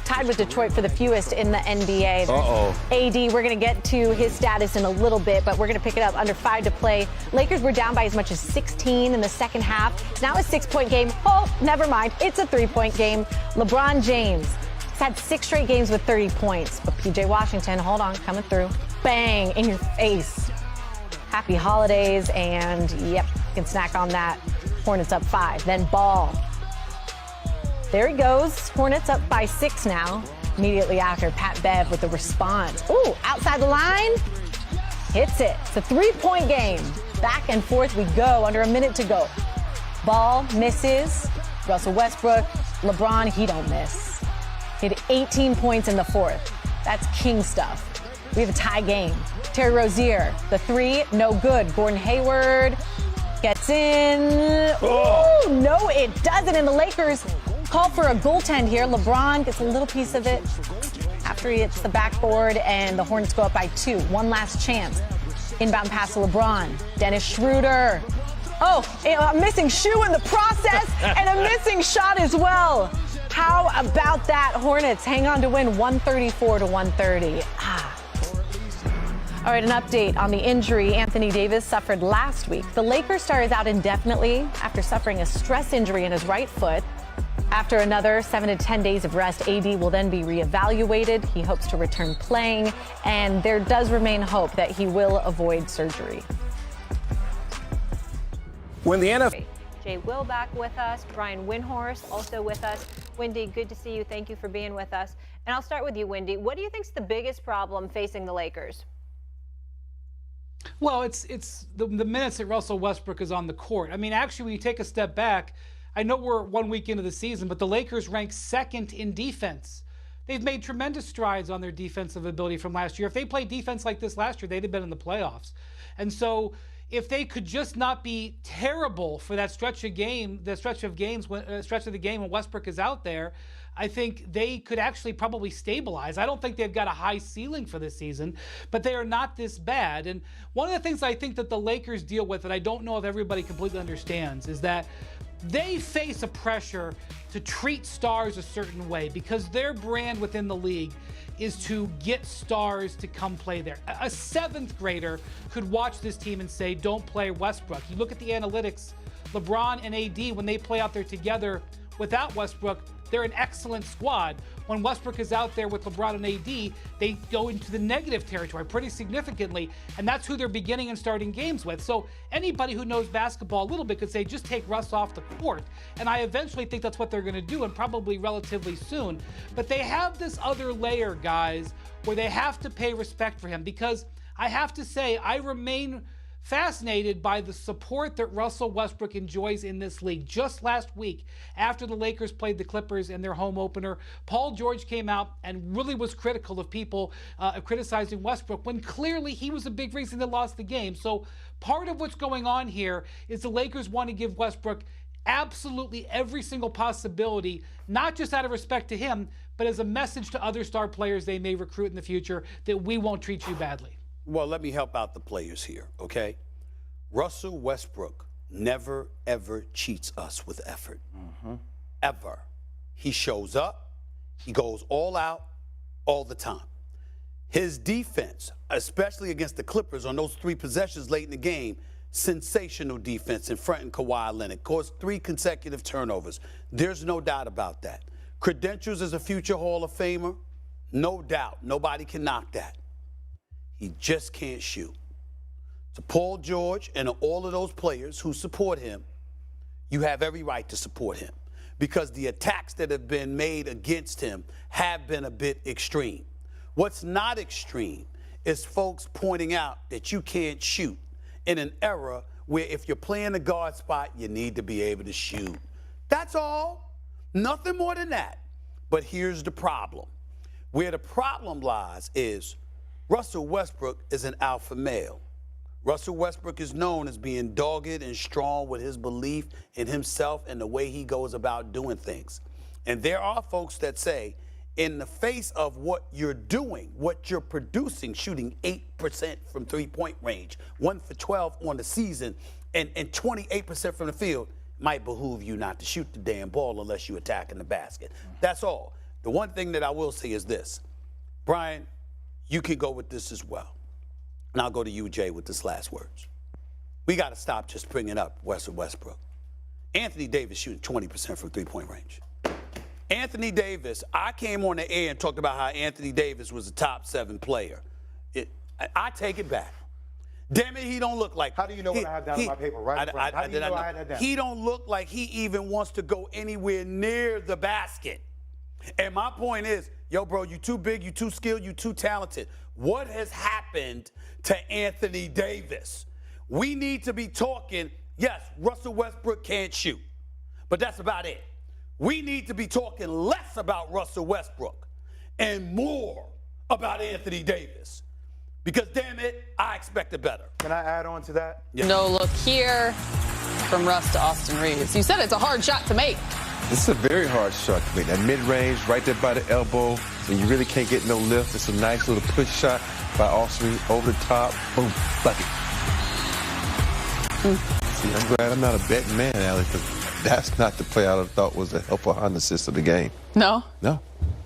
tied with Detroit for the fewest in the NBA. Uh-oh. AD, we're going to get to his status in a little bit, but we're going to pick it up under 5 to play. Lakers were down by as much as 16 in the second half. It's now a 6-point game. Oh, never mind. It's a 3-point game. LeBron James has had 6 straight games with 30 points. But PJ Washington, hold on, coming through. Bang, in your face. Happy holidays, and yep, you can snack on that. Hornets up 5, then ball. There he goes. Hornets up by 6 now. Immediately after, Pat Bev with the response. Ooh, outside the line. Hits it. It's a 3-point game. Back and forth we go. Under a minute to go. Ball misses. Russell Westbrook. LeBron, he don't miss. Hit 18 points in the fourth. That's king stuff. We have a tie game. Terry Rozier, the 3, no good. Gordon Hayward gets in. Ooh, no, it doesn't. And the Lakers call for a goaltend here. LeBron gets a little piece of it after he hits the backboard, and the Hornets go up by 2. One last chance. Inbound pass to LeBron. Dennis Schroeder. Oh, a missing shoe in the process, and a missing shot as well. How about that? Hornets hang on to win 134 to 130. All right, an update on the injury Anthony Davis suffered last week. The Lakers star is out indefinitely after suffering a stress injury in his right foot. After another 7 to 10 days of rest, AD will then be reevaluated. He hopes to return playing, and there does remain hope that he will avoid surgery. When the NFL... Jay Will back with us, Brian Windhorst also with us. Wendy, good to see you. Thank you for being with us. And I'll start with you, Wendy. What do you think is the biggest problem facing the Lakers? Well, it's the minutes that Russell Westbrook is on the court. I mean, actually, when you take a step back, I know we're 1 week into the season, but the Lakers rank 2nd in defense. They've made tremendous strides on their defensive ability from last year. If they played defense like this last year, they'd have been in the playoffs. And so if they could just not be terrible for that stretch of the game when Westbrook is out there, I think they could actually probably stabilize. I don't think they've got a high ceiling for this season, but they are not this bad. And one of the things I think that the Lakers deal with that I don't know if everybody completely understands is that they face a pressure to treat stars a certain way because their brand within the league is to get stars to come play there. A 7th grader could watch this team and say, don't play Westbrook. You look at the analytics, LeBron and AD, when they play out there together without Westbrook, they're an excellent squad. When Westbrook is out there with LeBron and AD, they go into the negative territory pretty significantly, and that's who they're beginning and starting games with. So anybody who knows basketball a little bit could say, just take Russ off the court. And I eventually think that's what they're going to do, and probably relatively soon. But they have this other layer, guys, where they have to pay respect for him, because I have to say, I remain fascinated by the support that Russell Westbrook enjoys in this league. Just last week, after the Lakers played the Clippers in their home opener, Paul George came out and really was critical of people criticizing Westbrook when clearly he was a big reason they lost the game. So part of what's going on here is the Lakers want to give Westbrook absolutely every single possibility, not just out of respect to him, but as a message to other star players they may recruit in the future that we won't treat you badly. Well, let me help out the players here, okay? Russell Westbrook never, ever cheats us with effort. Ever. He shows up. He goes all out all the time. His defense, especially against the Clippers on those 3 possessions late in the game, sensational defense in front of Kawhi Leonard. Caused 3 consecutive turnovers. There's no doubt about that. Credentials as a future Hall of Famer, no doubt. Nobody can knock that. He just can't shoot. To Paul George and all of those players who support him, you have every right to support him because the attacks that have been made against him have been a bit extreme. What's not extreme is folks pointing out that you can't shoot in an era where if you're playing the guard spot, you need to be able to shoot. That's all. Nothing more than that. But here's the problem. Where the problem lies is Russell Westbrook is an alpha male. Russell Westbrook is known as being dogged and strong with his belief in himself and the way he goes about doing things. And there are folks that say, in the face of what you're doing, what you're producing, shooting 8% from three-point range, 1 for 12 on the season, and 28% from the field, might behoove you not to shoot the damn ball unless you're attacking the basket. That's all. The one thing that I will say is this. Brian, you can go with this as well. And I'll go to you, Jay, with this last words. We got to stop just bringing up Russell Westbrook. Anthony Davis shooting 20% from three-point range. Anthony Davis, I came on the air and talked about how Anthony Davis was a top 7 player. I take it back. Damn it, he don't look like. How do you know what I have down on my paper, right? How do you know I had that down? He don't look like he even wants to go anywhere near the basket. And my point is, yo, bro, you too big, you too skilled, you too talented. What has happened to Anthony Davis? We need to be talking, yes, Russell Westbrook can't shoot, but that's about it. We need to be talking less about Russell Westbrook and more about Anthony Davis. Because, damn it, I expected better. Can I add on to that? Yeah. No look here from Russ to Austin Reeves. You said it's a hard shot to make. This is a very hard shot to make. That mid-range, right there by the elbow, when you really can't get no lift. It's a nice little push shot by Austin Reeves over the top. Boom, bucket. See, I'm glad I'm not a betting man, Alex, because that's not the play I would have thought was the help behind the assist of the game. No? No.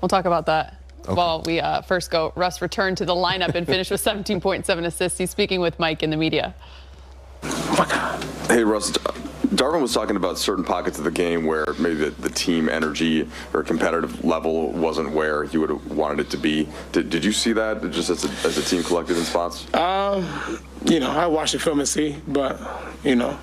We'll talk about that. Okay. While we first go, Russ returned to the lineup and finished with 17.7 assists. He's speaking with Mike in the media. Hey, Russ, Darvin was talking about certain pockets of the game where maybe the team energy or competitive level wasn't where he would have wanted it to be. Did you see that just as a team collective in spots? You know, I watch the film and see, but, you know.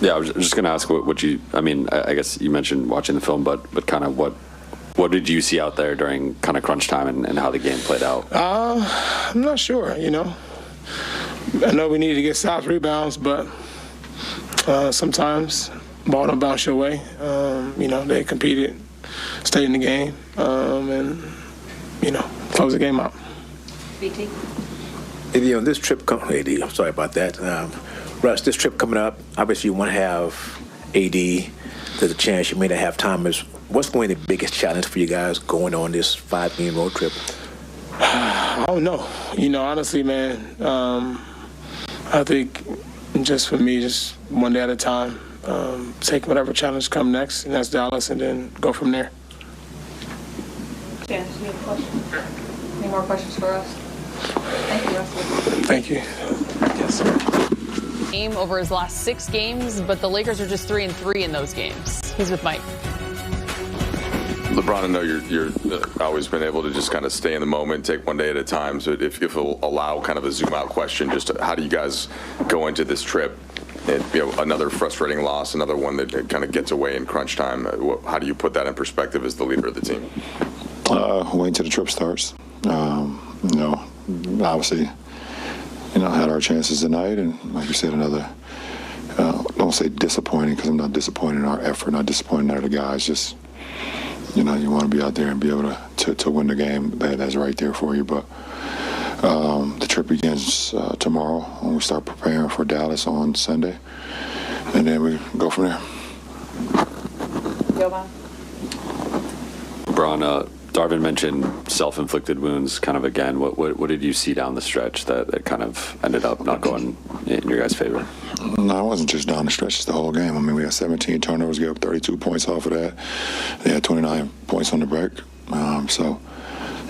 Yeah, I was just going to ask what you, I mean, I guess you mentioned watching the film, but kind of what did you see out there during kind of crunch time and how the game played out? I'm not sure, you know. I know we need to get stops, rebounds, but sometimes ball don't bounce your way. You know, they competed, stayed in the game, and, you know, close the game out. BT? AD, on this trip, AD, I'm sorry about that. Russ, this trip coming up, obviously you want to have AD. There's a chance you may not have Thomas. What's going to be the biggest challenge for you guys going on this 5-game road trip? I don't know. You know, honestly, man, I think just for me, just one day at a time, take whatever challenge come next, and that's Dallas, and then go from there. Janice, you have a question? Any more questions for us? Thank you, Russell. Thank you. Yes, sir. Game over his last 6 games, but the Lakers are just 3-3 in those games. He's with Mike. LeBron, I know you're always been able to just kind of stay in the moment, take one day at a time. So if you'll allow kind of a zoom out question, just how do you guys go into this trip? And, you know, another frustrating loss, another one that kind of gets away in crunch time. How do you put that in perspective as the leader of the team? Wait until the trip starts. You know, obviously, you know, had our chances tonight, and like you said, another. Don't say disappointing, because I'm not disappointed in our effort, not disappointed in other guys. Just, you know, you want to be out there and be able to win the game. That's right there for you. But the trip begins tomorrow when we start preparing for Dallas on Sunday, and then we go from there. LeBron, Darvin mentioned self-inflicted wounds kind of again. What did you see down the stretch that kind of ended up not going in your guys' favor? No, it wasn't just down the stretch, it's the whole game. I mean, we had 17 turnovers, gave up 32 points off of that. They had 29 points on the break. So,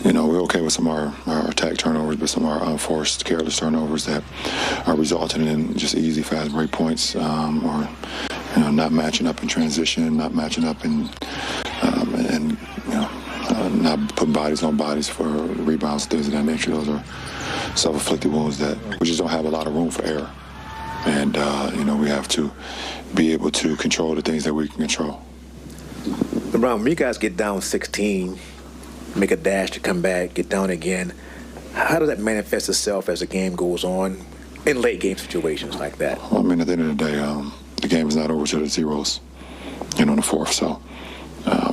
you know, we're okay with some of our attack turnovers, but some of our unforced, careless turnovers that are resulting in just easy, fast break points, or, you know, not matching up in transition, not matching up in, and you know, not putting bodies on bodies for rebounds, things of that nature. Those are self-inflicted wounds that we just don't have a lot of room for error. And, you know, we have to be able to control the things that we can control. LeBron, when you guys get down 16, make a dash to come back, get down again, how does that manifest itself as the game goes on in late game situations like that? Well, I mean, at the end of the day, the game is not over till the zeros, you know, in the fourth. So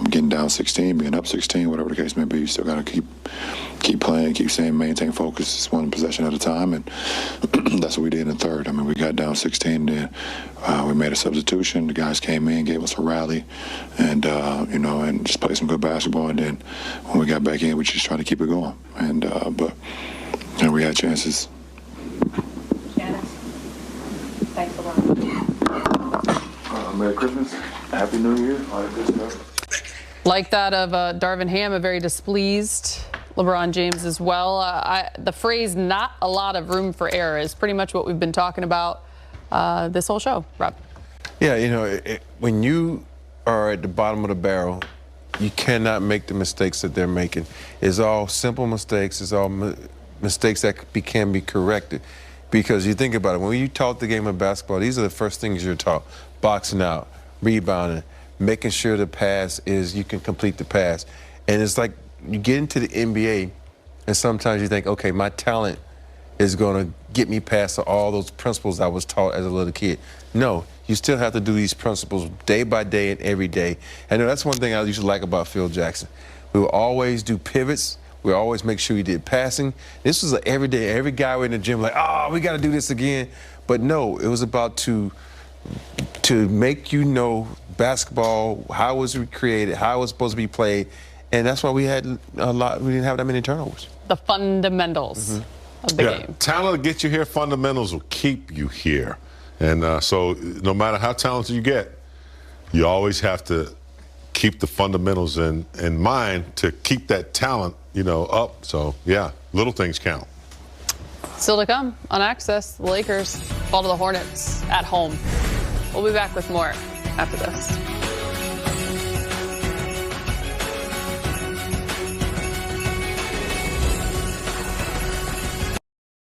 getting down 16, being up 16, whatever the case may be, you still got to keep playing, keep saying, maintain focus. It's one possession at a time, and that's what we did in the third. I mean, we got down 16, then we made a substitution. The guys came in, gave us a rally, and you know, and just played some good basketball. And then when we got back in, we just tried to keep it going. And but you know, we had chances. Merry Christmas, Happy New Year, all that good stuff. Like that of Darvin Ham, a very displeased LeBron James as well. The phrase "not a lot of room for error" is pretty much what we've been talking about this whole show, Rob. Yeah, when you are at the bottom of the barrel, you cannot make the mistakes that they're making. It's all simple mistakes. It's all mistakes that can be corrected. Because you think about it, when you taught the game of basketball, these are the first things you're taught. Boxing out, rebounding, making sure the pass is, you can complete the pass. And it's like you get into the NBA, and sometimes you think, okay, my talent is going to get me past all those principles I was taught as a little kid. No, you still have to do these principles day by day and every day. I know that's one thing I used to like about Phil Jackson. We would always do pivots. We always make sure we did passing. This was every day. Every guy in the gym like, oh, we got to do this again. But no, it was about to make you know basketball, how it was created, how it was supposed to be played, and that's why we had a lot. We didn't have that many turnovers. The fundamentals of the game. Talent will get you here. Fundamentals will keep you here. And so no matter how talented you get, you always have to keep the fundamentals in mind to keep that talent, up. So, yeah, little things count. Still to come on Access, the Lakers fall to the Hornets at home. We'll be back with more after this.